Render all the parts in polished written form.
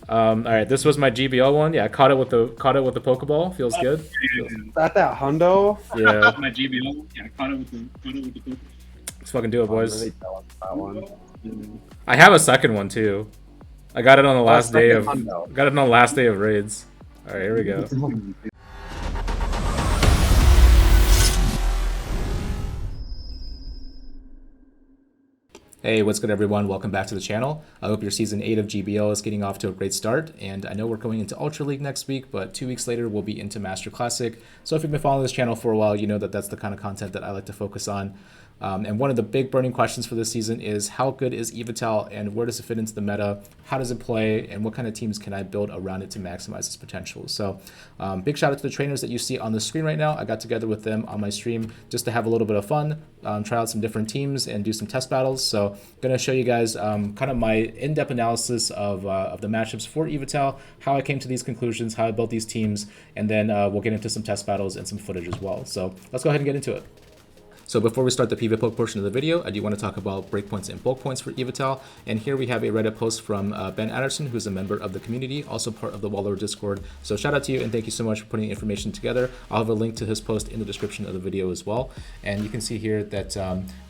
All right, this was my GBL one. Yeah, I caught it with the Pokeball. Feels good. Is that hundo? Yeah. My GBL. Yeah, I caught it with the Pokeball. Let's fucking do it, boys. I'm really jealous of that one. I have a second one too. I got it on the last day of hundo. got it on the last day of raids. All right, here we go. Hey, what's good everyone? Welcome back to the channel. I hope your season 8 of GBL is getting off to a great start, and I know we're going into Ultra League next week, but 2 weeks later we'll be into Master Classic. So if you've been following this channel for a while, you know that that's the kind of content that I like to focus on. And one of the big burning questions for this season is how good is Yveltal and where does it fit into the meta? How does it play? And what kind of teams can I build around it to maximize its potential? So big shout out to the trainers that you see on the screen right now. I got together with them on my stream just to have a little bit of fun, try out some different teams and do some test battles. So I'm going to show you guys kind of my in-depth analysis of the matchups for Yveltal, how I came to these conclusions, how I built these teams, and then we'll get into some test battles and some footage as well. So let's go ahead and get into it. So before we start the PvPoke portion of the video, I do want to talk about breakpoints and bulk points for Yveltal. And here we have a Reddit post from Ben Anderson, who's a member of the community, also part of the Waller Discord. So shout out to you and thank you so much for putting information together. I'll have a link to his post in the description of the video as well. And you can see here that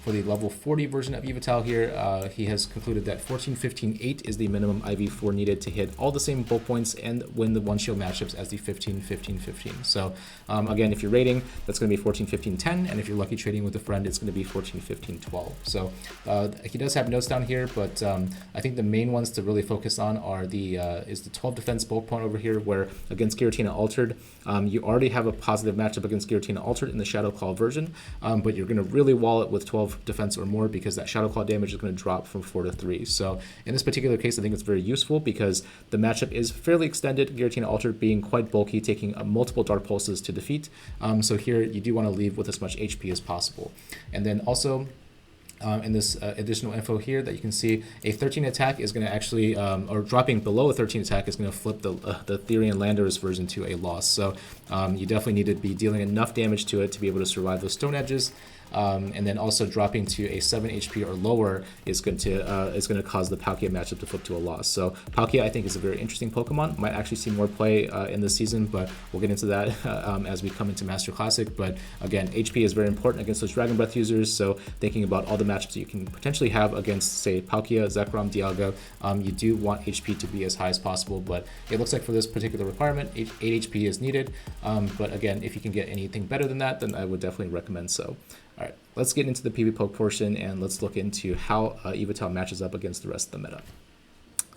for the level 40 version of Yveltal here, he has concluded that 14-15-8 is the minimum IV4 needed to hit all the same bulk points and win the one shield matchups as the 15-15-15. So again, if you're rating, that's going to be 14-15-10, and if you're lucky trading with a friend, it's going to be 14-15-12. So he does have notes down here, but I think the main ones to really focus on are the 12 defense bulk point over here, where against Giratina Altered, you already have a positive matchup against Giratina Altered in the Shadow Claw version, but you're going to really wall it with 12 defense or more because that Shadow Claw damage is going to drop from 4 to 3. So in this particular case, I think it's very useful because the matchup is fairly extended, Giratina Altered being quite bulky, taking multiple Dark Pulses to defeat. So here you do want to leave with as much HP as possible. And then also in this additional info here that you can see, a 13 attack is going to actually, or dropping below a 13 attack is going to flip the Therian Landorus version to a loss. So you definitely need to be dealing enough damage to it to be able to survive those stone edges. And then also dropping to a 7 HP or lower is going to cause the Palkia matchup to flip to a loss. So Palkia, I think, is a very interesting Pokemon. Might actually see more play in this season, but we'll get into that as we come into Master Classic. But again, HP is very important against those Dragon Breath users. So thinking about all the matchups that you can potentially have against, say, Palkia, Zekrom, Dialga, you do want HP to be as high as possible. But it looks like for this particular requirement, 8 HP is needed. But again, if you can get anything better than that, then I would definitely recommend so. All right, let's get into the PvPoke portion and let's look into how Yveltal matches up against the rest of the meta.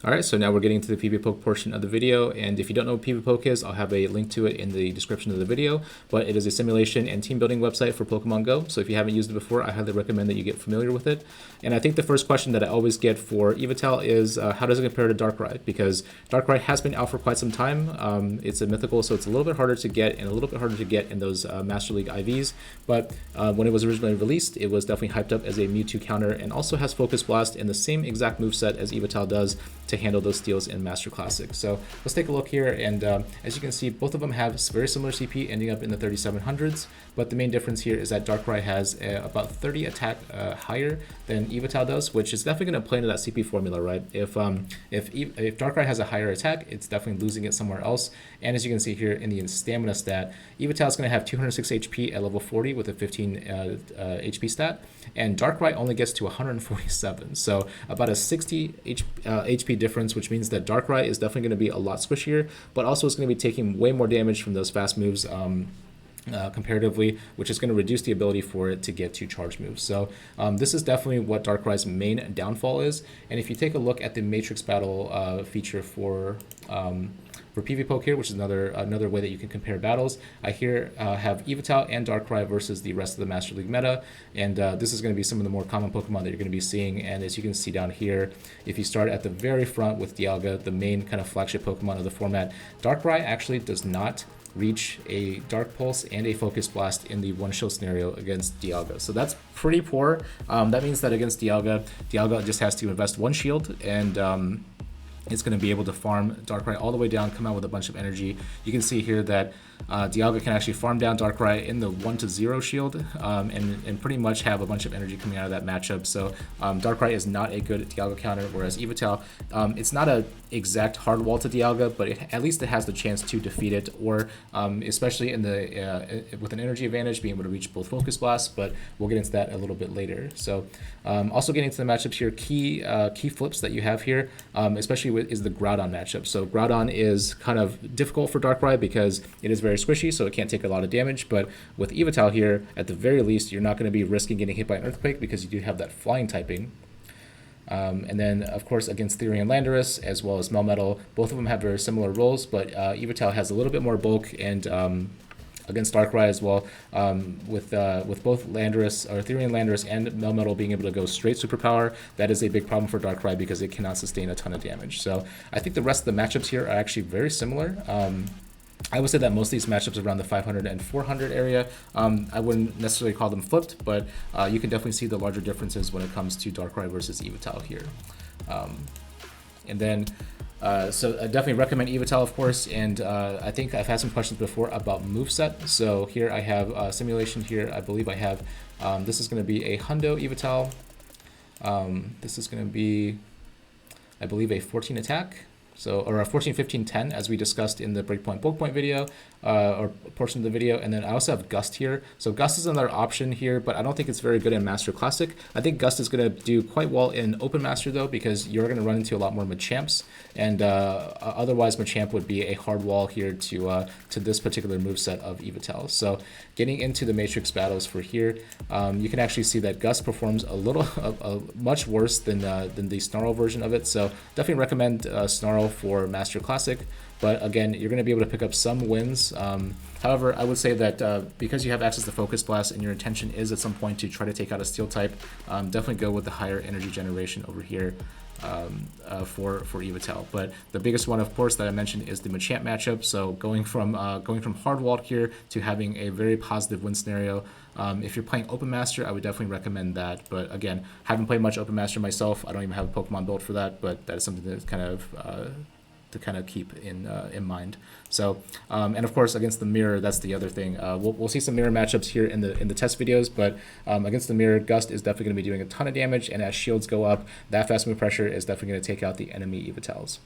All right, so now we're getting to the PvPoke portion of the video, and if you don't know what PvPoke is, I'll have a link to it in the description of the video, but it is a simulation and team building website for Pokemon Go, so if you haven't used it before, I highly recommend that you get familiar with it. And I think the first question that I always get for Yveltal is how does it compare to Darkrai? Because Darkrai has been out for quite some time. It's a mythical, so it's a little bit harder to get and a little bit harder to get in those Master League IVs, but when it was originally released, it was definitely hyped up as a Mewtwo counter and also has Focus Blast in the same exact moveset as Yveltal does to handle those steals in Master Classic. So let's take a look here, and as you can see, both of them have very similar CP ending up in the 3700s, but the main difference here is that Darkrai has about 30 attack higher than Yveltal does, which is definitely going to play into that CP formula, right? If Darkrai has a higher attack, it's definitely losing it somewhere else. And as you can see here in the stamina stat, Yveltal is going to have 206 HP at level 40 with a 15 HP stat, and Darkrai only gets to 147. So about a 60 HP difference, which means that Darkrai is definitely going to be a lot squishier, but also is going to be taking way more damage from those fast moves comparatively, which is going to reduce the ability for it to get to charge moves. So this is definitely what Darkrai's main downfall is. And if you take a look at the Matrix Battle feature for PvPoke here, which is another way that you can compare battles, I here have Yveltal and Darkrai versus the rest of the Master League meta, and this is going to be some of the more common Pokemon that you're going to be seeing. And as you can see down here, if you start at the very front with Dialga, the main kind of flagship Pokemon of the format, Darkrai actually does not reach a Dark Pulse and a Focus Blast in the one shield scenario against Dialga. So that's pretty poor. That means that against Dialga just has to invest one shield, and it's going to be able to farm Darkrai all the way down, come out with a bunch of energy. You can see here that Dialga can actually farm down Darkrai in the 1-0 shield and pretty much have a bunch of energy coming out of that matchup. So Darkrai is not a good Dialga counter, whereas Yveltal, it's not a exact hard wall to Dialga, but at least it has the chance to defeat it, or especially in the with an energy advantage, being able to reach both Focus Blasts, but we'll get into that a little bit later. So also getting into the matchups here, key flips that you have here, especially is the Groudon matchup. So Groudon is kind of difficult for Darkrai because it is very squishy, so it can't take a lot of damage, but with Yveltal here, at the very least, you're not going to be risking getting hit by an Earthquake because you do have that flying typing. And then, of course, against Therian and Landorus, as well as Melmetal, both of them have very similar roles, but Yveltal has a little bit more bulk, and against Darkrai as well, with both Landorus, or Therian Landorus, and Melmetal being able to go straight Superpower, that is a big problem for Darkrai because it cannot sustain a ton of damage. So I think the rest of the matchups here are actually very similar. I would say that most of these matchups around the 500 and 400 area, I wouldn't necessarily call them flipped, but you can definitely see the larger differences when it comes to Darkrai versus Yveltal here. And then, so I definitely recommend Yveltal, of course, and I think I've had some questions before about moveset. So here I have a simulation here. I believe I have, this is going to be a Hundo Yveltal. This is going to be, I believe, a 14 attack. So, or a 14, 15, 10, as we discussed in the Breakpoint Bulk Point video, or portion of the video. And then I also have Gust here. So Gust is another option here, but I don't think it's very good in Master Classic. I think Gust is going to do quite well in Open Master, though, because you're going to run into a lot more Machamps. And otherwise, Machamp would be a hard wall here to this particular moveset of Yveltal. So getting into the Matrix battles for here, you can actually see that Gust performs a little, much worse than the Snarl version of it. So definitely recommend Snarl for Master Classic, but again, you're going to be able to pick up some wins. However, I would say that because you have access to Focus Blast and your intention is at some point to try to take out a Steel type, definitely go with the higher energy generation over here for Yveltal. But the biggest one, of course, that I mentioned is the Machamp matchup. So going from hard walled here to having a very positive win scenario. If you're playing Open Master, I would definitely recommend that. But again, haven't played much Open Master myself. I don't even have a Pokemon built for that, but that is something that's kind of to kind of keep in mind. So, and of course, against the Mirror, that's the other thing. We'll see some Mirror matchups here in the test videos, but against the Mirror, Gust is definitely going to be doing a ton of damage, and as shields go up, that fast move pressure is definitely going to take out the enemy Yveltals.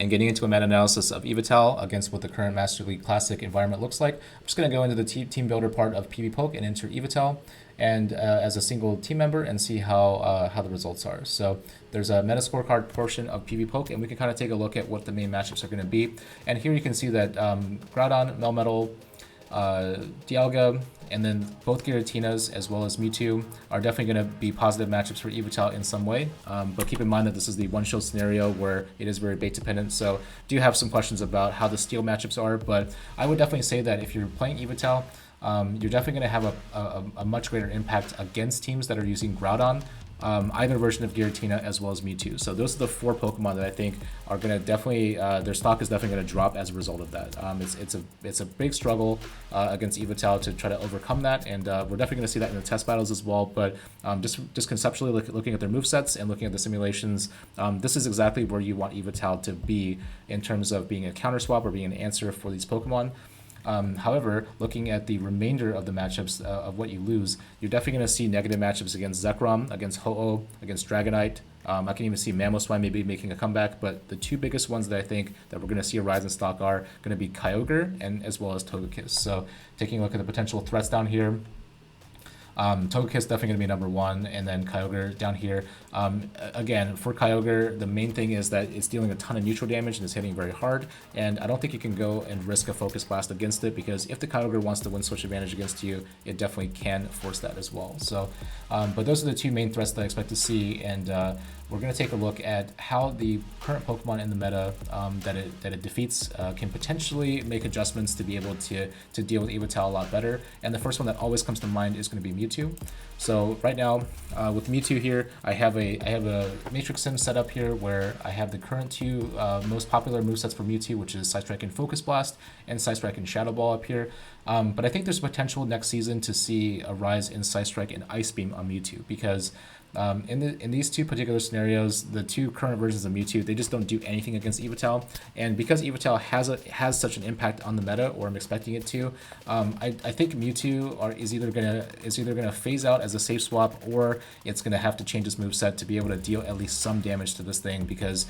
And getting into a meta-analysis of Yveltal against what the current Master League Classic environment looks like, I'm just going to go into the team builder part of PvPoke and enter Yveltal and as a single team member and see how the results are. So there's a meta scorecard portion of PvPoke, and we can kind of take a look at what the main matchups are going to be. And here you can see that Groudon, Melmetal, Dialga, and then both Giratinas as well as Mewtwo are definitely going to be positive matchups for Yveltal in some way. But keep in mind that this is the one-shot scenario where it is very bait dependent. So do have some questions about how the Steel matchups are, but I would definitely say that if you're playing Yveltal, you're definitely going to have a much greater impact against teams that are using Groudon, either version of Giratina as well as Mewtwo. So those are the 4 Pokemon that I think are going to definitely, their stock is definitely going to drop as a result of that. It's a big struggle against Yveltal to try to overcome that, and we're definitely going to see that in the test battles as well. But just conceptually looking at their movesets and looking at the simulations, this is exactly where you want Yveltal to be in terms of being a counter swap or being an answer for these Pokemon. However, looking at the remainder of the matchups of what you lose, you're definitely going to see negative matchups against Zekrom, against Ho-Oh, against Dragonite. I can even see Mamoswine maybe making a comeback, but the 2 biggest ones that I think that we're going to see a rise in stock are going to be Kyogre and as well as Togekiss. So taking a look at the potential threats down here, Togekiss definitely going to be number 1, and then Kyogre down here. Again, for Kyogre, the main thing is that it's dealing a ton of neutral damage and it's hitting very hard, and I don't think you can go and risk a Focus Blast against it, because if the Kyogre wants to win switch advantage against you, it definitely can force that as well. So, but those are the 2 main threats that I expect to see, and we're going to take a look at how the current Pokemon in the meta that it defeats can potentially make adjustments to be able to deal with Yveltal a lot better. And the first one that always comes to mind is going to be Mewtwo. So right now with Mewtwo here, I have a Matrix Sim set up here where I have the current 2 most popular movesets for Mewtwo, which is Side Strike and Focus Blast, and Side Strike and Shadow Ball up here. But I think there's potential next season to see a rise in Side Strike and Ice Beam on Mewtwo, because In these two particular scenarios, the two current versions of Mewtwo, they just don't do anything against Yveltal, and because Yveltal has such an impact on the meta, or I'm expecting it to, I think Mewtwo is either gonna phase out as a safe swap, or it's gonna have to change its moveset to be able to deal at least some damage to this thing, because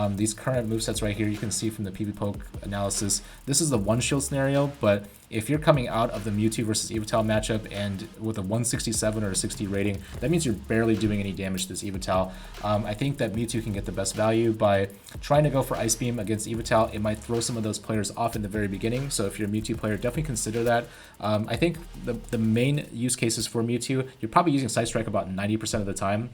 these current movesets right here, you can see from the PvPoke analysis, this is the one shield scenario, but if you're coming out of the Mewtwo versus Yveltal matchup and with a 167 or a 60 rating, that means you're barely doing any damage to this Yveltal. I think that Mewtwo can get the best value by trying to go for Ice Beam against Yveltal. It might throw some of those players off in the very beginning, so if you're a Mewtwo player, definitely consider that. I think the main use cases for Mewtwo, you're probably using Side Strike about 90% of the time.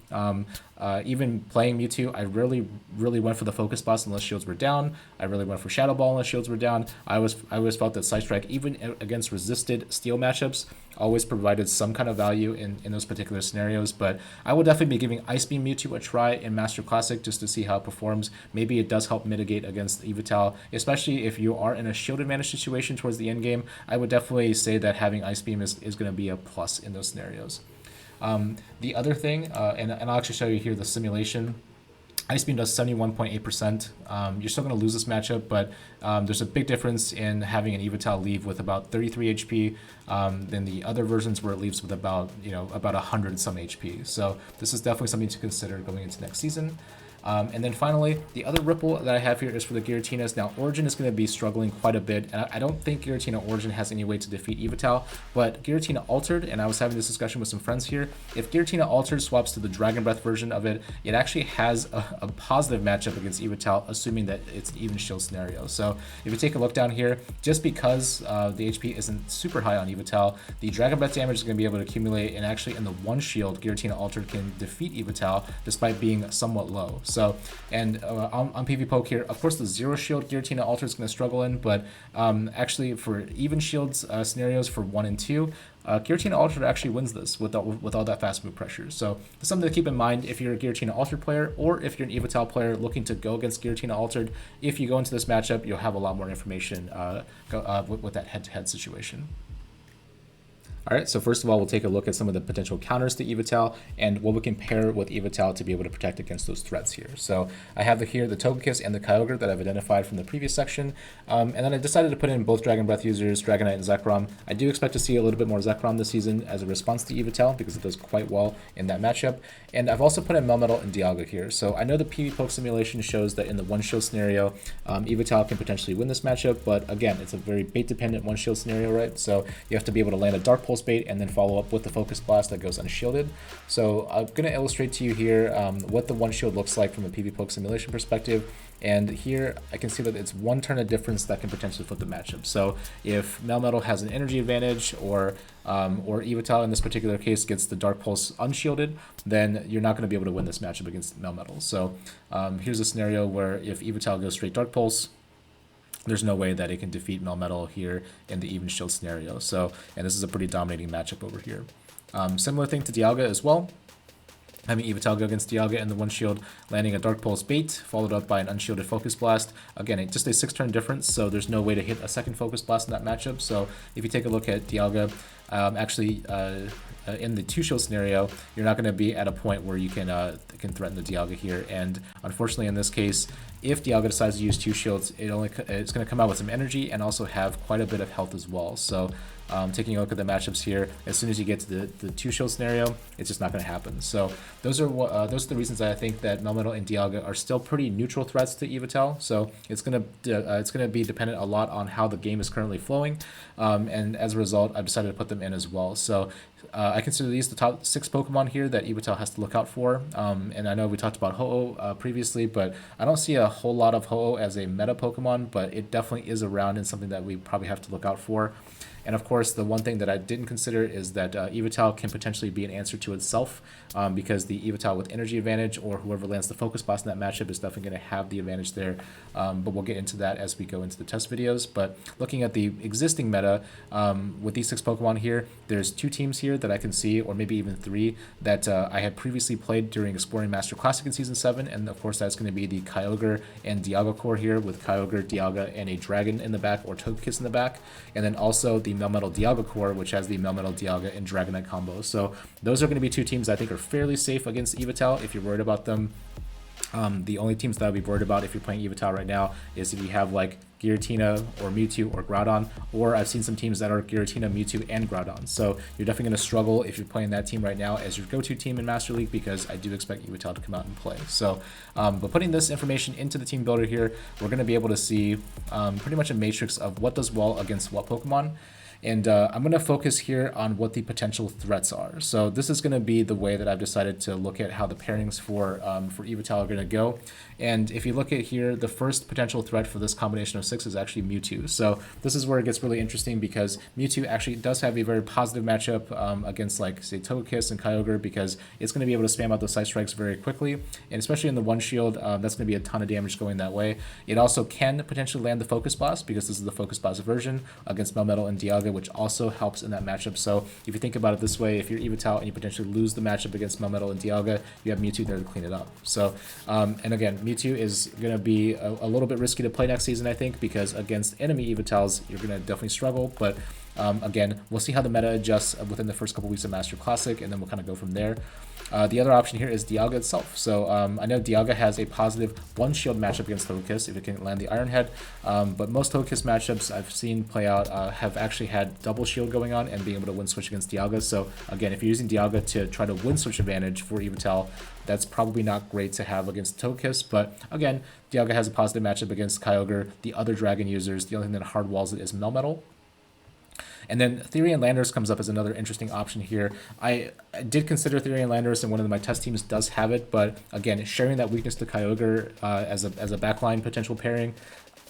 Even playing Mewtwo, I really went for the Focus Blast unless shields were down. I really went for Shadow Ball unless shields were down. I always felt that Side Strike, even against resisted steel matchups, always provided some kind of value in those particular scenarios. But I will definitely be giving Ice Beam Mewtwo a try in Master Classic just to see how it performs. Maybe it does help mitigate against Yveltal, especially if you are in a shield advantage situation towards the end game. I would definitely say that having Ice Beam is going to be a plus in those scenarios. The other thing, and I'll actually show you here the simulation. Ice Beam does 71.8%. You're still going to lose this matchup, but there's a big difference in having an Yveltal leave with about 33 HP than the other versions where it leaves with about 100 some HP. So this is definitely something to consider going into next season. And then finally, the other ripple that I have here is for the Giratinas. Now, Origin is going to be struggling quite a bit, and I don't think Giratina Origin has any way to defeat Yveltal, but Giratina Altered, and I was having this discussion with some friends here, if Giratina Altered swaps to the Dragon Breath version of it, it actually has a positive matchup against Yveltal, assuming that it's an even shield scenario. So if you take a look down here, just because the HP isn't super high on Yveltal, the Dragon Breath damage is going to be able to accumulate, and actually in the one shield, Giratina Altered can defeat Yveltal despite being somewhat low. So, and on PvPoke here, of course the zero shield Giratina Altered is going to struggle in, but actually for even shields scenarios for 1 and 2, Giratina Altered actually wins this with all that fast move pressure. So it's something to keep in mind if you're a Giratina Altered player, or if you're an Yveltal player looking to go against Giratina Altered. If you go into this matchup, you'll have a lot more information with that head-to-head situation. All right, so first of all, we'll take a look at some of the potential counters to Yveltal and what we can pair with Yveltal to be able to protect against those threats here. So I have here the Togekiss and the Kyogre that I've identified from the previous section. And then I decided to put in both Dragon Breath users, Dragonite and Zekrom. I do expect to see a little bit more Zekrom this season as a response to Yveltal because it does quite well in that matchup. And I've also put in Melmetal and Dialga here. So I know the PvPoke simulation shows that in the one shield scenario, Yveltal can potentially win this matchup, but again, it's a very bait dependent one shield scenario, right? So you have to be able to land a Dark Pulse bait and then follow up with the Focus Blast that goes unshielded. So I'm going to illustrate to you here what the one shield looks like from a PvPoke simulation perspective. And here I can see that it's one turn of difference that can potentially flip the matchup. So if Melmetal has an energy advantage, or Yveltal in this particular case gets the Dark Pulse unshielded, then you're not going to be able to win this matchup against Melmetal. So here's a scenario where if Yveltal goes straight Dark Pulse, there's no way that it can defeat Melmetal here in the even shield scenario. So, and this is a pretty dominating matchup over here. Similar thing to Dialga as well. Having Yveltal go against Dialga in the one shield, landing a Dark Pulse bait, followed up by an unshielded Focus Blast. Again, just a 6-turn difference, so there's no way to hit a second Focus Blast in that matchup. So if you take a look at Dialga, in the 2-shield scenario, you're not going to be at a point where you can threaten the Dialga here. And unfortunately, in this case, if Dialga decides to use 2 shields, it's going to come out with some energy and also have quite a bit of health as well. So taking a look at the matchups here, as soon as you get to the 2-shield scenario, it's just not going to happen. So those are the reasons that I think that Melmetal and Dialga are still pretty neutral threats to Yveltal. So it's going to be dependent a lot on how the game is currently flowing, and as a result, I've decided to put them in as well. So I consider these the top 6 Pokemon here that Yveltal has to look out for. And I know we talked about Ho-Oh previously, but I don't see a whole lot of Ho-Oh as a meta Pokemon, but it definitely is around and something that we probably have to look out for. And of course, the one thing that I didn't consider is that Yveltal can potentially be an answer to itself, because the Yveltal with energy advantage, or whoever lands the Focus Blast in that matchup, is definitely going to have the advantage there. But we'll get into that as we go into the test videos. But looking at the existing meta, with these 6 Pokemon here, there's 2 teams here. here that I can see, or maybe even 3, that I had previously played during Exploring Master Classic in Season 7, and of course that's going to be the Kyogre and Dialga core here, with Kyogre, Dialga, and a Dragon in the back, or Togekiss in the back, and then also the Melmetal Dialga core, which has the Melmetal Dialga and Dragonite combo. So those are going to be 2 teams I think are fairly safe against Yveltal if you're worried about them. The only teams that I'll be worried about if you're playing Yveltal right now is if you have like Giratina or Mewtwo or Groudon, or I've seen some teams that are Giratina, Mewtwo, and Groudon. So you're definitely going to struggle if you're playing that team right now as your go-to team in Master League, because I do expect Yveltal to come out and play. So, but putting this information into the team builder here, we're going to be able to see pretty much a matrix of what does well against what Pokemon. And I'm going to focus here on what the potential threats are. So this is going to be the way that I've decided to look at how the pairings for Yveltal are going to go. And if you look at here, the first potential threat for this combination of 6 is actually Mewtwo. So this is where it gets really interesting, because Mewtwo actually does have a very positive matchup against, like, say, Togekiss and Kyogre, because it's going to be able to spam out those Side Strikes very quickly. And especially in the one shield, that's going to be a ton of damage going that way. It also can potentially land the Focus Blast, because this is the Focus Blast version against Melmetal and Dialga, which also helps in that matchup. So if you think about it this way, if you're Yveltal and you potentially lose the matchup against Melmetal and Dialga, you have Mewtwo there to clean it up. So, and again, Mewtwo is going to be a little bit risky to play next season, I think, because against enemy Yveltals, you're going to definitely struggle. But again, we'll see how the meta adjusts within the first couple weeks of Master Classic, and then we'll kind of go from there. The other option here is Dialga itself. So I know Dialga has a positive one-shield matchup against Togekiss if it can land the Iron Head, but most Togekiss matchups I've seen play out have actually had double shield going on and being able to win switch against Dialga. So again, if you're using Dialga to try to win switch advantage for Yveltal, that's probably not great to have against Togekiss. But again, Dialga has a positive matchup against Kyogre. The other Dragon users, the only thing that hard walls it is Melmetal. And then Therian Landorus comes up as another interesting option here. I did consider Therian Landorus, and one of my test teams does have it, but again, sharing that weakness to Kyogre as a backline potential pairing,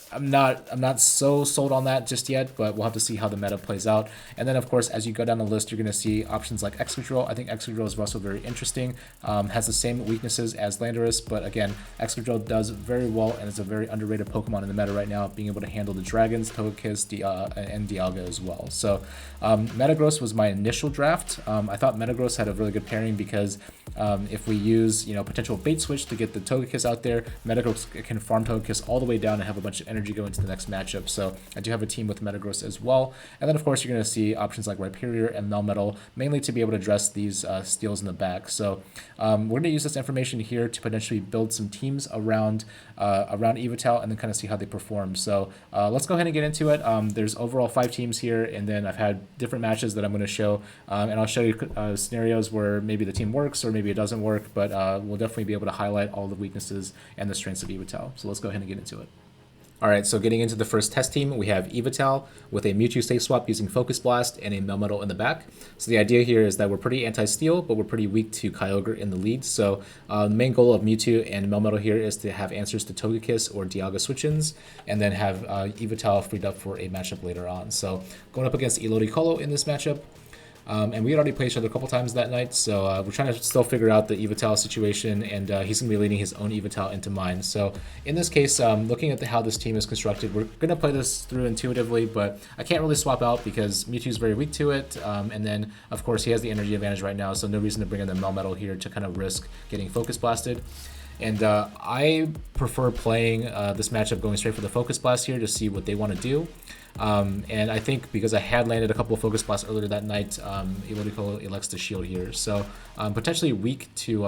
I'm not so sold on that just yet, but we'll have to see how the meta plays out. And then, of course, as you go down the list, you're going to see options like Excadrill. I think Excadrill is also very interesting. Has the same weaknesses as Landorus, but again, Excadrill does very well and is a very underrated Pokemon in the meta right now, being able to handle the Dragons, Togekiss, and Dialga as well. So Metagross was my initial draft. I thought Metagross had a really good pairing because if we use, potential bait switch to get the Togekiss out there, Metagross can farm Togekiss all the way down and have a bunch of energy go into the next matchup. So I do have a team with Metagross as well. And then, of course, you're going to see options like Rhyperior and Melmetal, mainly to be able to address these steals in the back. So we're going to use this information here to potentially build some teams around Yveltal and then kind of see how they perform. So let's go ahead and get into it. There's overall 5 teams here, and then I've had different matches that I'm going to show, and I'll show you scenarios where maybe the team works or maybe it doesn't work, but we'll definitely be able to highlight all the weaknesses and the strengths of Yveltal. So let's go ahead and get into it. Alright, so getting into the first test team, we have Yveltal with a Mewtwo safe swap using Focus Blast and a Melmetal in the back. So the idea here is that we're pretty anti-steal, but we're pretty weak to Kyogre in the lead. So the main goal of Mewtwo and Melmetal here is to have answers to Togekiss or Dialga switch-ins, and then have Yveltal freed up for a matchup later on. So going up against elodicolo in this matchup, and we had already played each other a couple times that night, so we're trying to still figure out the Yveltal situation, and he's going to be leading his own Yveltal into mine. So in this case, looking at how this team is constructed, we're going to play this through intuitively, but I can't really swap out because Mewtwo is very weak to it, and then, of course, he has the energy advantage right now, so no reason to bring in the Melmetal here to kind of risk getting Focus Blasted. And I prefer playing this matchup going straight for the Focus Blast here to see what they want to do. And I think because I had landed a couple of Focus Blasts earlier that night, elodicolo elects to shield here. So potentially weak to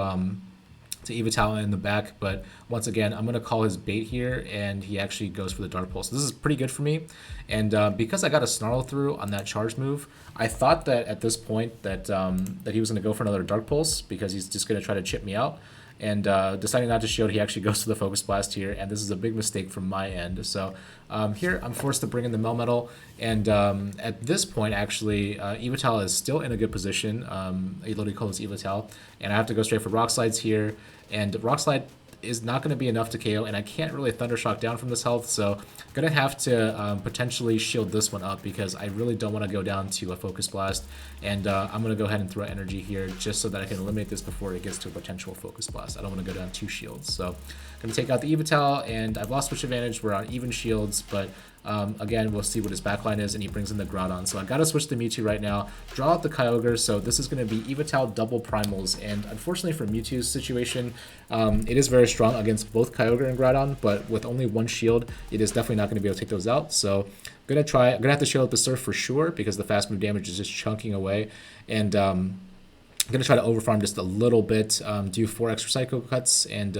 Yveltal in the back, but once again, I'm going to call his bait here, and he actually goes for the Dark Pulse. This is pretty good for me, and because I got a Snarl through on that charge move, I thought that at this point that he was going to go for another Dark Pulse because he's just going to try to chip me out. And deciding not to shield, he actually goes to the Focus Blast here, and this is a big mistake from my end. So here I'm forced to bring in the Melmetal, and at this point, actually, Yveltal is still in a good position. Elodicolo is Yveltal, and I have to go straight for Rock Slides here, and Rock Slide is not going to be enough to KO, and I can't really Thunder Shock down from this health, so I'm going to have to potentially shield this one up because I really don't want to go down to a Focus Blast, and I'm going to go ahead and throw energy here just so that I can eliminate this before it gets to a potential Focus Blast. I don't want to go down 2 shields, so I'm going to take out the Yveltal, and I've lost switch advantage. We're on even shields, but Again, we'll see what his backline is, and he brings in the Groudon. So I got to switch the Mewtwo right now, draw out the Kyogre. So this is going to be Yveltal double primals, and unfortunately for Mewtwo's situation, it is very strong against both Kyogre and Groudon, but with only one shield, it is definitely not going to be able to take those out. So I'm gonna have to shield up the Surf for sure, because the fast move damage is just chunking away, and I'm gonna try to overfarm just a little bit, do 4 extra Psycho Cuts, and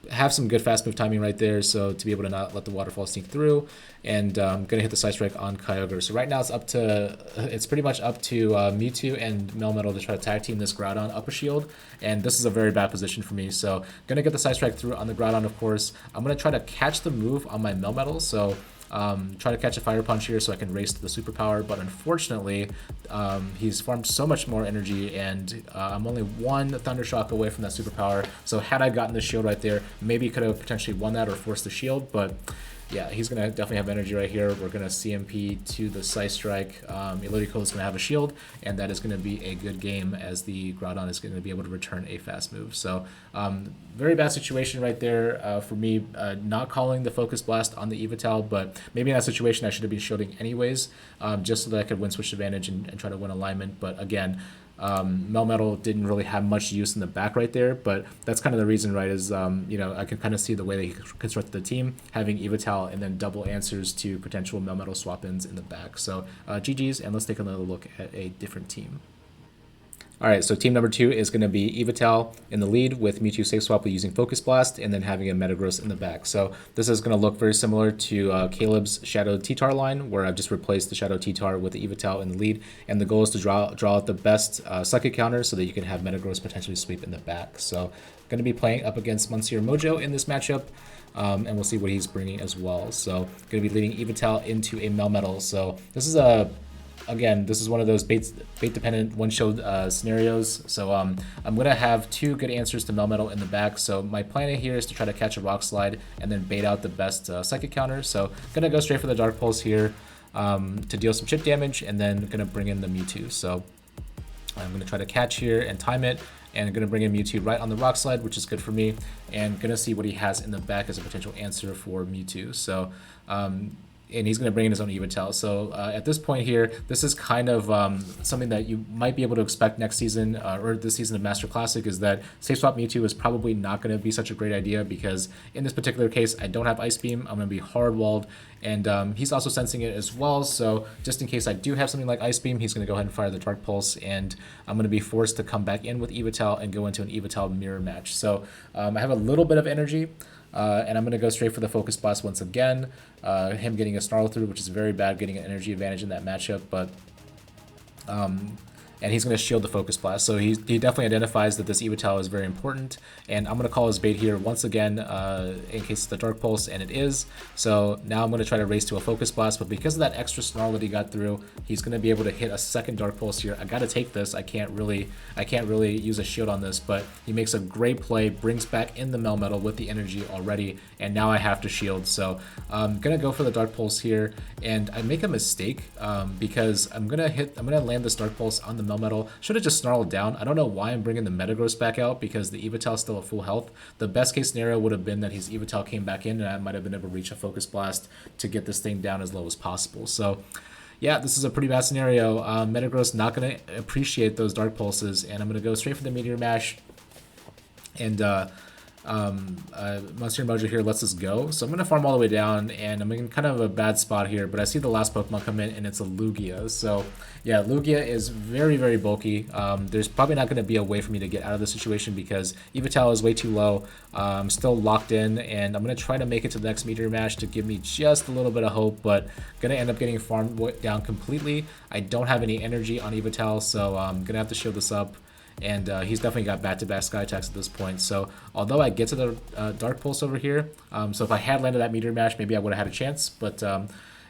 have some good fast move timing right there, so to be able to not let the Waterfall sneak through, and I'm gonna hit the Side Strike on Kyogre. So right now it's pretty much up to Mewtwo and Melmetal to try to tag team this Groudon up a shield, and this is a very bad position for me. So gonna get the Side Strike through on the Groudon, of course. I'm gonna try to catch the move on my Melmetal, so try to catch a Fire Punch here so I can race to the superpower, but unfortunately he's farmed so much more energy, and I'm only 1 Thunder Shock away from that superpower. So had I gotten the shield right there, maybe could have potentially won that or forced the shield, but yeah, he's going to definitely have energy right here. We're going to CMP to the Side Strike. Elodicolo is going to have a shield, and that is going to be a good game, as the Groudon is going to be able to return a fast move. So very bad situation right there for me, not calling the Focus Blast on the Yveltal, but maybe in that situation I should have been shielding anyways, just so that I could win switch advantage and try to win alignment. But again, Melmetal didn't really have much use in the back right there, but that's kind of the reason, right, is, you know, I can kind of see the way they constructed the team, having Yveltal and then double answers to potential Melmetal swap-ins in the back. So GG's, and let's take another look at a different team. All right, so team number 2 is going to be Yveltal in the lead with Mewtwo safe swap with using Focus Blast, and then having a Metagross in the back. So this is going to look very similar to Caleb's Shadow T-Tar line, where I've just replaced the Shadow T-Tar with the Yveltal in the lead, and the goal is to draw out the best Psychic counter so that you can have Metagross potentially sweep in the back. So going to be playing up against Monsieurmojo in this matchup, and we'll see what he's bringing as well. So going to be leading Yveltal into a Melmetal. So this is again, this is one of those bait-dependent one-shot scenarios, so I'm going to have 2 good answers to Melmetal in the back. So my plan here is to try to catch a Rock Slide and then bait out the best Psychic counter. So going to go straight for the Dark Pulse here to deal some chip damage, and then going to bring in the Mewtwo. So I'm going to try to catch here and time it, and I'm going to bring in Mewtwo right on the Rock Slide, which is good for me, and going to see what he has in the back as a potential answer for Mewtwo. So and he's going to bring in his own Yveltal. So at this point here, this is kind of something that you might be able to expect next season, or this season of Master Classic, is that Safe Swap Mewtwo is probably not going to be such a great idea, because in this particular case, I don't have Ice Beam. I'm going to be hard walled, and he's also sensing it as well. So just in case I do have something like Ice Beam, he's going to go ahead and fire the Dark Pulse, and I'm going to be forced to come back in with Yveltal and go into an Yveltal mirror match. So I have a little bit of energy. And I'm going to go straight for the Focus Blast once again. Him getting a Snarl through, which is very bad, getting an energy advantage in that matchup, but and he's going to shield the Focus Blast. So he definitely identifies that this Yveltal is very important, and I'm going to call his bait here once again in case it's the Dark Pulse, and it is. So now I'm going to try to race to a Focus Blast, but because of that extra Snarl that he got through, he's going to be able to hit a second Dark Pulse here. I got to take this. I can't really use a shield on this, but he makes a great play, brings back in the Melmetal with the energy already, and now I have to shield. So I'm going to go for the Dark Pulse here, and I make a mistake because I'm going to land this Dark Pulse on the Melmetal. Should have just snarled down. I don't know why I'm bringing the Metagross back out, because the Yveltal is still at full health. The best case scenario would have been that his Yveltal came back in, and I might have been able to reach a Focus Blast to get this thing down as low as possible. So yeah, this is a pretty bad scenario. Metagross not going to appreciate those Dark Pulses, and I'm going to go straight for the Meteor Mash, and monsieurmojo here lets us go. So I'm going to farm all the way down, and I'm in kind of a bad spot here, but I see the last Pokemon come in, and it's a Lugia. So yeah, Lugia is very, very bulky. There's probably not going to be a way for me to get out of this situation, because Yveltal is way too low. I'm still locked in, and I'm going to try to make it to the next Meteor Mash to give me just a little bit of hope, but going to end up getting farmed down completely. I don't have any energy on Yveltal, so I'm going to have to shield this up. And he's definitely got back-to-back Sky Attacks at this point. So although I get to the Dark Pulse over here, so if I had landed that Meteor Mash, maybe I would have had a chance. But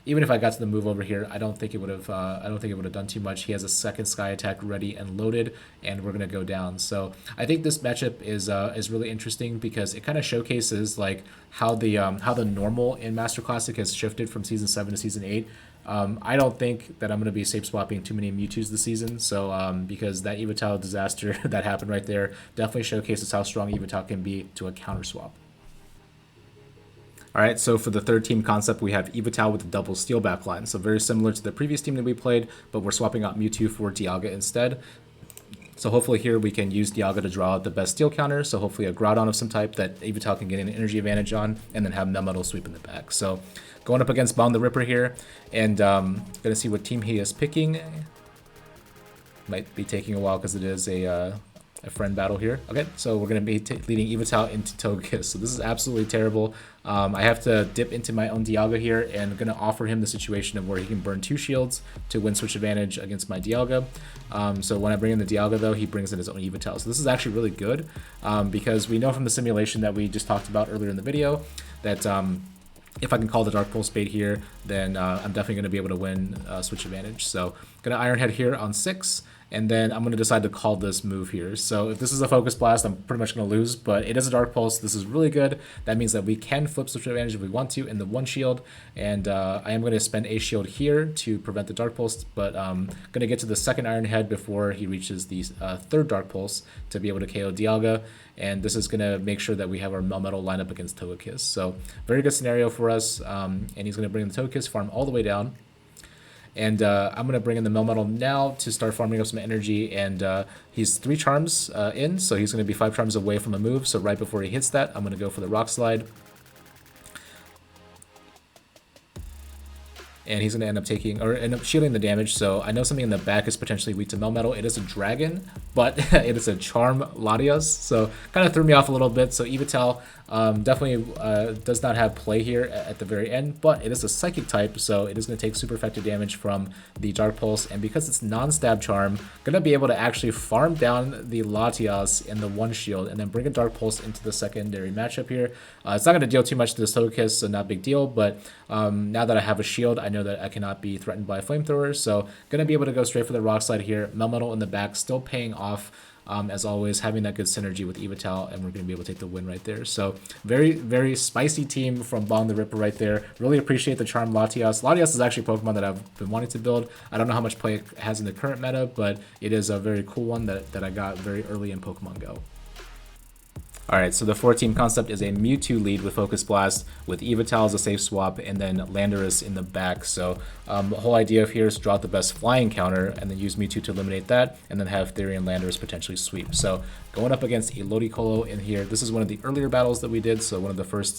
even if I got to the move over here, I don't think it would have. I don't think it would have done too much. He has a second Sky Attack ready and loaded, and we're gonna go down. So I think this matchup is really interesting, because it kind of showcases like how the normal in Master Classic has shifted from Season 7 to Season 8. I don't think that I'm going to be safe swapping too many Mewtwo's this season, so because that Yveltal disaster that happened right there definitely showcases how strong Yveltal can be to a counter swap. All right, so for the third team concept, we have Yveltal with the double steel backline. So very similar to the previous team that we played, but we're swapping out Mewtwo for Dialga instead. So hopefully here we can use Dialga to draw out the best steel counter. So hopefully a Groudon of some type that Yveltal can get an energy advantage on, and then have Melmetal sweep in the back. So going up against BongTheRipperr here, and gonna see what team he is picking. Might be taking a while because it is a friend battle here. Okay, so we're going to be leading Yveltal into Togekiss. So this is absolutely terrible. I have to dip into my own Dialga here, and I'm going to offer him the situation of where he can burn 2 shields to win switch advantage against my Dialga. So when I bring in the Dialga, though, he brings in his own Yveltal. So this is actually really good because we know from the simulation that we just talked about earlier in the video that if I can call the Dark Pulse bait here, then I'm definitely going to be able to win switch advantage. So going to Iron Head here on 6. And then I'm going to decide to call this move here. So if this is a Focus Blast, I'm pretty much going to lose, but it is a Dark Pulse. This is really good. That means that we can flip switch advantage if we want to in the 1 shield. And I am going to spend a shield here to prevent the Dark Pulse, but I'm going to get to the second Iron Head before he reaches the third Dark Pulse to be able to KO Dialga. And this is going to make sure that we have our Melmetal lineup against Togekiss. So very good scenario for us. And he's going to bring the Togekiss farm all the way down. And I'm going to bring in the Melmetal now to start farming up some energy. And he's 3 charms in, so he's going to be 5 charms away from a move. So right before he hits that, I'm going to go for the Rock Slide. And he's going to end up shielding the damage. So I know something in the back is potentially weak to Melmetal. It is a dragon, but it is a Charm Latios. So kind of threw me off a little bit. So Yveltal definitely does not have play here at the very end, but it is a Psychic type, so it is going to take super effective damage from the Dark Pulse. And because it's non-stab charm, going to be able to actually farm down the Latios in the 1 shield and then bring a Dark Pulse into the secondary matchup here. It's not going to deal too much to this Togekiss, so not big deal, but now that I have a shield, I know that I cannot be threatened by flamethrowers, so going to be able to go straight for the Rock Slide here. Melmetal in the back, still paying off. As always, having that good synergy with Yveltal, and we're going to be able to take the win right there. So very, very spicy team from BongTheRipperr right there. Really appreciate the Charm Latios. Latios is actually a Pokemon that I've been wanting to build. I don't know how much play it has in the current meta, but it is a very cool one that I got very early in Pokemon Go. Alright, so the 4-team concept is a Mewtwo lead with Focus Blast, with Yveltal as a safe swap, and then Landorus in the back. So the whole idea here is to draw out the best flying counter, and then use Mewtwo to eliminate that, and then have Therian Landorus potentially sweep. So going up against elodicolo in here, this is one of the earlier battles that we did, so one of the first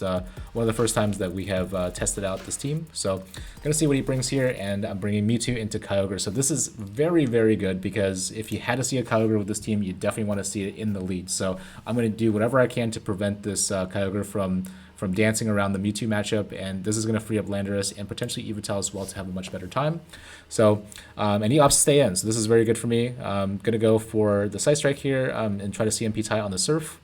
times that we have tested out this team. So gonna see what he brings here, and I'm bringing Mewtwo into Kyogre. So this is very, very good, because if you had to see a Kyogre with this team, you definitely want to see it in the lead. So I'm going to do whatever I can to prevent this Kyogre from dancing around the Mewtwo matchup, and this is going to free up Landorus and potentially Yveltal as well to have a much better time. So, and he opts to stay in, so this is very good for me. I'm going to go for the Side Strike here and try to CMP tie on the Surf,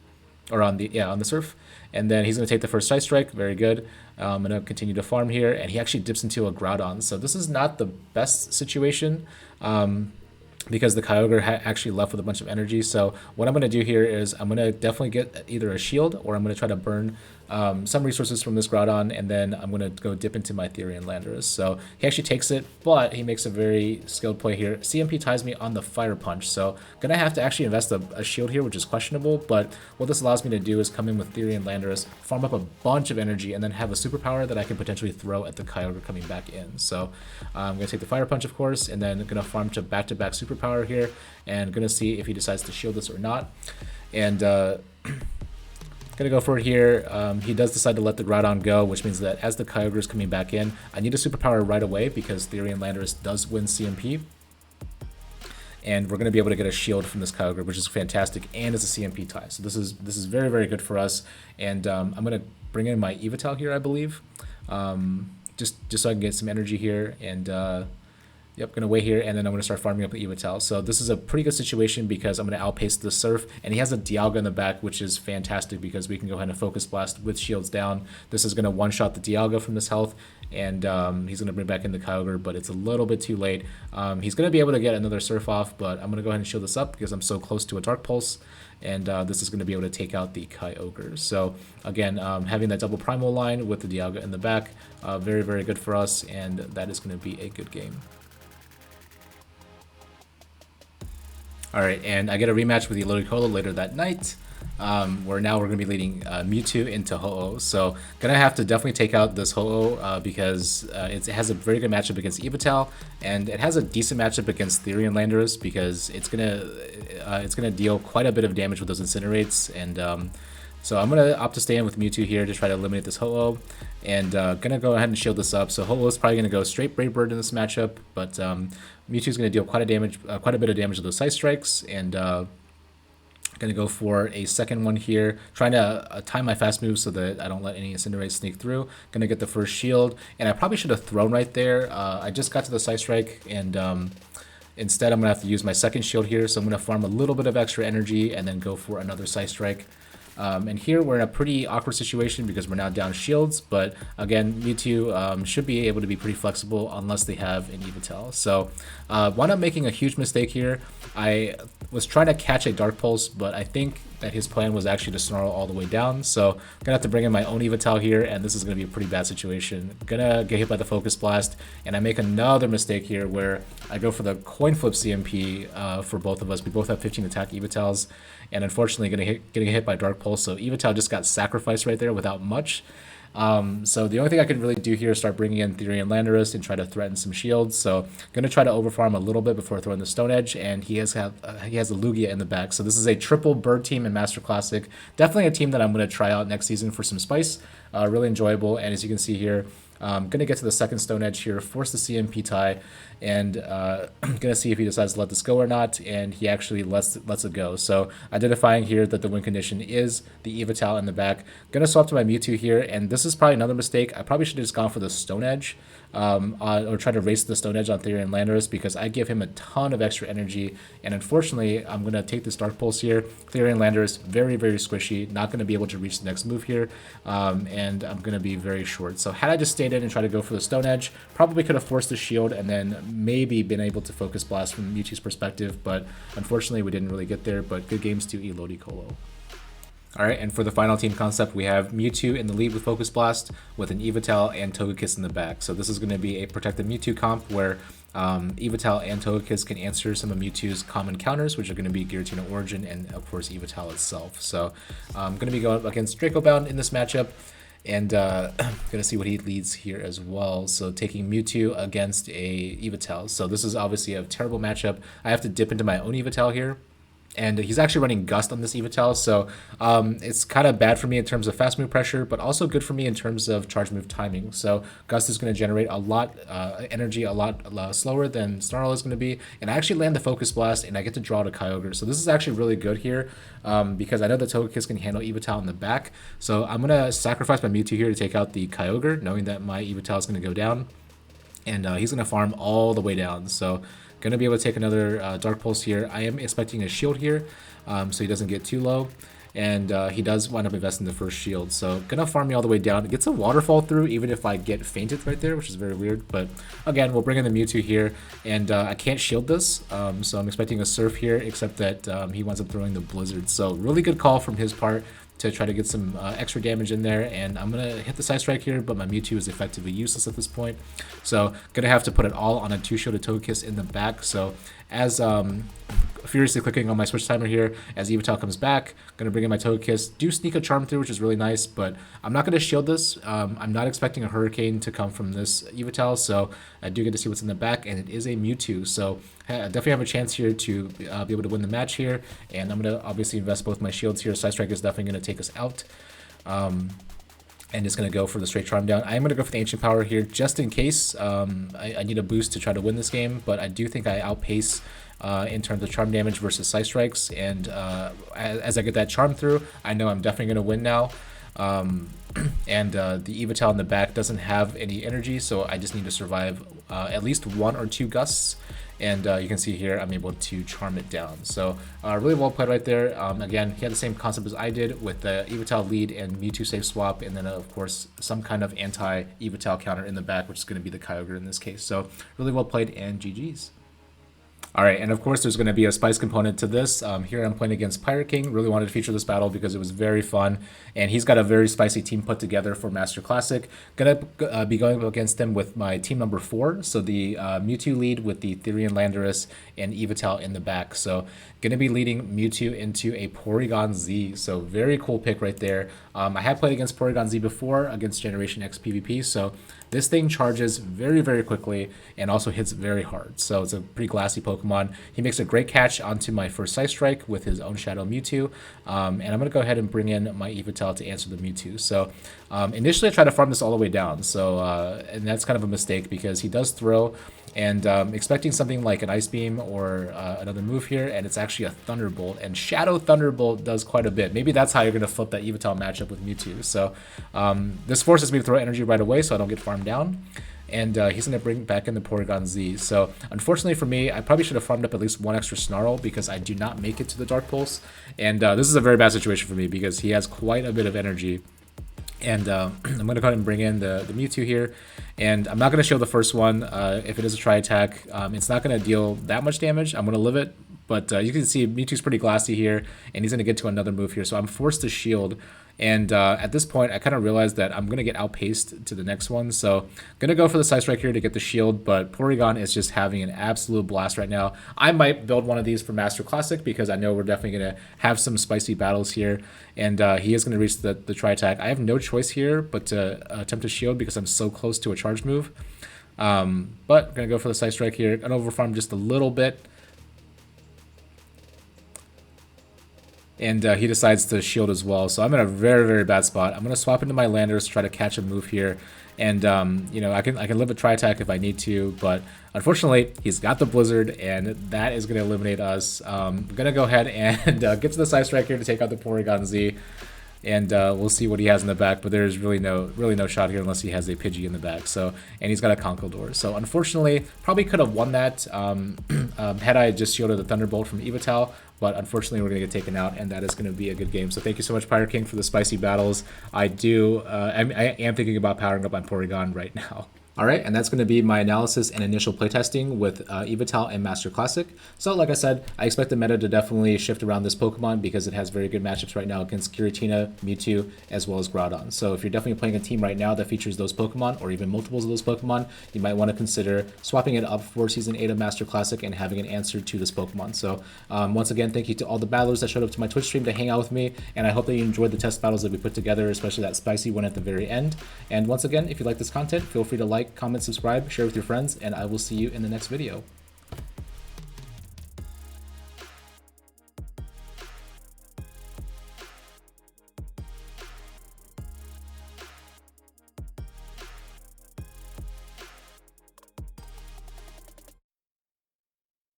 or on the Surf, and then he's going to take the first Side Strike, very good. I'm going to continue to farm here, and he actually dips into a Groudon, so this is not the best situation. Because the Kyogre actually left with a bunch of energy. So what I'm going to do here is I'm going to definitely get either a shield, or I'm going to try to burn some resources from this Groudon, and then I'm going to go dip into my Therian Landorus. So he actually takes it, but he makes a very skilled play here. CMP ties me on the Fire Punch, so going to have to actually invest a shield here, which is questionable, but what this allows me to do is come in with Therian Landorus, farm up a bunch of energy, and then have a superpower that I can potentially throw at the Kyogre coming back in. So I'm going to take the Fire Punch, of course, and then going to farm to back-to-back superpower here, and going to see if he decides to shield this or not. And gonna go for it here. He does decide to let the Groudon go, which means that as the Kyogre is coming back in, I need a superpower right away because Therian Landorus does win CMP. And we're going to be able to get a shield from this Kyogre, which is fantastic, and it's a CMP tie. So this is very, very good for us. And I'm going to bring in my Yveltal here, I believe, just so I can get some energy here. And yep, going to wait here, and then I'm going to start farming up the Yveltal. So this is a pretty good situation because I'm going to outpace the Surf, and he has a Dialga in the back, which is fantastic because we can go ahead and Focus Blast with shields down. This is going to one-shot the Dialga from this health, and he's going to bring back in the Kyogre, but it's a little bit too late. He's going to be able to get another Surf off, but I'm going to go ahead and shield this up because I'm so close to a Dark Pulse, and this is going to be able to take out the Kyogre. So again, having that double Primal line with the Dialga in the back, very, very good for us, and that is going to be a good game. Alright, and I get a rematch with the elodicolo later that night. where now we're going to be leading Mewtwo into Ho-Oh. So going to have to definitely take out this Ho-Oh because it has a very good matchup against Yveltal, and it has a decent matchup against Therian Landorus because it's gonna deal quite a bit of damage with those Incinerates. And so I'm going to opt to stay in with Mewtwo here to try to eliminate this Ho-Oh, and going to go ahead and shield this up. So Ho-Oh is probably going to go straight Brave Bird in this matchup, but Mewtwo is going to deal quite a bit of damage with those Side Strikes, and going to go for a second one here, trying to time my fast moves so that I don't let any Incinerates sneak through. Going to get the first shield, and I probably should have thrown right there. I just got to the Side Strike, and instead I'm going to have to use my second shield here, so I'm going to farm a little bit of extra energy and then go for another Side Strike. And here we're in a pretty awkward situation because we're now down shields, but again, Mewtwo should be able to be pretty flexible unless they have an Yveltal. So wound up making a huge mistake here. I was trying to catch a Dark Pulse, but I think that his plan was actually to snarl all the way down. So I'm gonna have to bring in my own Yveltal here, and this is gonna be a pretty bad situation. Gonna get hit by the Focus Blast, and I make another mistake here where I go for the Coin Flip CMP for both of us. We both have 15 attack Yveltals, and unfortunately getting hit by Dark Pulse. So Yveltal just got sacrificed right there without much. So the only thing I can really do here is start bringing in Therian Landorus and try to threaten some shields. So I'm going to try to overfarm a little bit before throwing the Stone Edge, and he has a Lugia in the back. So this is a triple bird team in Master Classic. Definitely a team that I'm going to try out next season for some spice. Really enjoyable, and as you can see here, I'm going to get to the second Stone Edge here, force the CMP tie, and I'm going to see if he decides to let this go or not, and he actually lets it go. So identifying here that the win condition is the Yveltal in the back. Going to swap to my Mewtwo here, and this is probably another mistake. I probably should have just gone for the Stone Edge, or try to race the Stone Edge on Therian Landorus because I give him a ton of extra energy, and unfortunately I'm going to take this Dark Pulse here. Therian Landorus, very, very squishy, not going to be able to reach the next move here, and I'm going to be very short. So had I just stayed in and tried to go for the Stone Edge, probably could have forced the shield and then maybe been able to Focus Blast from Mewtwo's perspective, but unfortunately we didn't really get there. But good games to elodicolo. Alright, and for the final team concept, we have Mewtwo in the lead with Focus Blast, with an Yveltal and Togekiss in the back. So this is going to be a protected Mewtwo comp where Yveltal and Togekiss can answer some of Mewtwo's common counters, which are going to be Giratina Origin and of course Yveltal itself. So I'm going to be going up against Dracobound in this matchup, and gonna see what he leads here as well. So taking Mewtwo against a Yveltal. So this is obviously a terrible matchup. I have to dip into my own Yveltal here, and he's actually running Gust on this Yveltal, so it's kind of bad for me in terms of fast move pressure, but also good for me in terms of charge move timing. So Gust is going to generate a lot energy a lot slower than Snarl is going to be, and I actually land the Focus Blast, and I get to draw to Kyogre. So this is actually really good here because I know that Togekiss can handle Yveltal in the back. So I'm going to sacrifice my Mewtwo here to take out the Kyogre, knowing that my Yveltal is going to go down, and he's going to farm all the way down. So going to be able to take another Dark Pulse here. I am expecting a shield here, so he doesn't get too low. And he does wind up investing the first shield. So going to farm me all the way down. It gets a Waterfall through even if I get fainted right there, which is very weird. But again, we'll bring in the Mewtwo here. And I can't shield this, so I'm expecting a Surf here, except that he winds up throwing the Blizzard. So really good call from his part to try to get some extra damage in there, and I'm going to hit the Side Strike here, but my Mewtwo is effectively useless at this point. So going to have to put it all on a 2-shielded Togekiss in the back. So as furiously clicking on my switch timer here, as Yveltal comes back, going to bring in my Togekiss, do sneak a Charm through, which is really nice, but I'm not going to shield this. I'm not expecting a Hurricane to come from this Yveltal, so I do get to see what's in the back, and it is a Mewtwo. So I definitely have a chance here to be able to win the match here, and I'm going to obviously invest both my shields here. Side Strike is definitely going to take us out. And it's going to go for the straight Charm down. I am going to go for the Ancient Power here just in case. I need a boost to try to win this game, but I do think I outpace in terms of Charm damage versus Side Strikes. And as I get that Charm through, I know I'm definitely going to win now. And the Yveltal in the back doesn't have any energy, so I just need to survive at least 1 or 2 gusts. And you can see here I'm able to charm it down. So really well played right there. Again, he had the same concept as I did with the Yveltal lead and Mewtwo safe swap, and then of course some kind of anti-Yveltal counter in the back, which is going to be the Kyogre in this case. So really well played, and GG's. All right, and of course there's going to be a spice component to this. Here I'm playing against PirateKing. Really wanted to feature this battle because it was very fun, and he's got a very spicy team put together for Master Classic. Gonna be going up against him with my team number 4, so the Mewtwo lead with the Therian, Landorus, and Yveltal in the back. So gonna be leading Mewtwo into a Porygon Z. So very cool pick right there. I have played against Porygon Z before against Generation X PvP, so this thing charges very, very quickly and also hits very hard. So it's a pretty glassy Pokemon. He makes a great catch onto my first Psy Strike with his own Shadow Mewtwo. And I'm going to go ahead and bring in my Yveltal to answer the Mewtwo. So initially I tried to farm this all the way down. So and that's kind of a mistake because he does throw, and expecting something like an Ice Beam or another move here, and it's actually a Thunderbolt, and Shadow Thunderbolt does quite a bit. Maybe that's how you're going to flip that Yveltal matchup with Mewtwo. So this forces me to throw energy right away so I don't get farmed down, and he's going to bring back in the Porygon Z. So unfortunately for me, I probably should have farmed up at least one extra Snarl because I do not make it to the Dark Pulse, and this is a very bad situation for me because he has quite a bit of energy. And I'm going to go ahead and bring in the Mewtwo here. And I'm not going to show the first one. If it is a tri-attack, it's not going to deal that much damage. I'm going to live it. But you can see Mewtwo's pretty glassy here, and he's going to get to another move here. So I'm forced to shield. And at this point, I kind of realized that I'm going to get outpaced to the next one. So I'm going to go for the Psy Strike here to get the shield. But Porygon is just having an absolute blast right now. I might build one of these for Master Classic because I know we're definitely going to have some spicy battles here. And he is going to reach the tri-attack. I have no choice here but to attempt to shield because I'm so close to a charge move. But I'm going to go for the Psy Strike here. I'm going to overfarm just a little bit. And he decides to shield as well. So I'm in a very, very bad spot. I'm going to swap into my Landorus, try to catch a move here. And, you know, I can live a tri-attack if I need to. But unfortunately, he's got the Blizzard, and that is going to eliminate us. I'm going to go ahead and get to the Psy Strike here to take out the Porygon Z. And we'll see what he has in the back, but there's really no shot here unless he has a Pidgey in the back. So, and he's got a Conkeldurr. So unfortunately, probably could have won that had I just shielded the Thunderbolt from Yveltal. But unfortunately, we're going to get taken out, and that is going to be a good game. So thank you so much, PirateKing, for the spicy battles. I am thinking about powering up on Porygon right now. All right, and that's going to be my analysis and initial playtesting with Yveltal and Master Classic. So like I said, I expect the meta to definitely shift around this Pokemon because it has very good matchups right now against Giratina, Mewtwo, as well as Groudon. So if you're definitely playing a team right now that features those Pokemon or even multiples of those Pokemon, you might want to consider swapping it up for Season 8 of Master Classic and having an answer to this Pokemon. So once again, thank you to all the battlers that showed up to my Twitch stream to hang out with me, and I hope that you enjoyed the test battles that we put together, especially that spicy one at the very end. And once again, if you like this content, feel free to like, comment, subscribe, share with your friends, and I will see you in the next video.